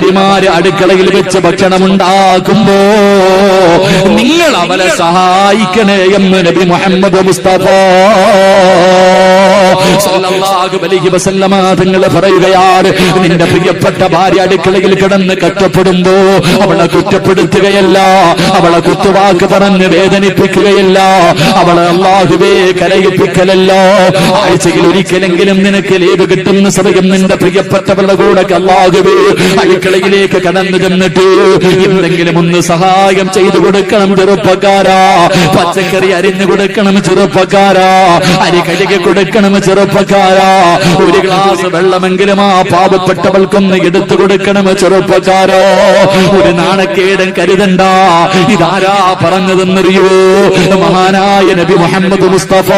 ഭാര്യമാര് അടുക്കളയിൽ വെച്ച് ഭക്ഷണം ഉണ്ടാക്കുമ്പോ നിങ്ങൾ അവരെ സഹായിക്കണേ എന്ന് നബി മുഹമ്മദ് മുസ്തഫ സല്ലല്ലാഹു അലൈഹി വസല്ലമ തങ്ങൾ പറയുകയാണ്, നിന്റെ പ്രിയപ്പെട്ട ഭാര്യ അടുക്കളയിൽ കിടന്ന് കഷ്ടപ്പെടുമ്പോ അവളെ കുറ്റപ്പെടുത്തുകയല്ല, അവളെ കുത്തുവാക്ക് പറഞ്ഞ് വേദനിപ്പിക്കുകയല്ല, അവളെ അല്ലാഹുവേ കരയിപ്പിക്കലല്ല. ആഴ്ചയിൽ ഒരിക്കലെങ്കിലും നിനക്ക് ലീവ് കിട്ടുന്ന സമയം നിന്റെ പ്രിയപ്പെട്ടവരുടെ കൂടെ അല്ലാഹുവേ അടുക്കളയിലേക്ക് കടന്നു ചെന്നിട്ട് എന്തെങ്കിലും ഒന്ന് സഹായം ചെയ്തു കൊടുക്കണം ചെറുപ്പക്കാരാ. പച്ചക്കറി അരിഞ്ഞു കൊടുക്കണം ചെറുപ്പക്കാരാ, അരി കഴുകി കൊടുക്കണം ചെറുപ്പക്കാരാ, ഒരു ഗ്ലാസ് വെള്ളമെങ്കിലും ആ പാവപ്പെട്ടവൾക്കൊന്ന് എടുത്തു കൊടുക്കണം ചെറുപ്പക്കാരോ. ഒരു നാണക്കേടും കരുതണ്ട. ഇതാരാ പറഞ്ഞതെന്നറിയോ? മഹാനായ നബി മുഹമ്മദ് മുസ്തഫ.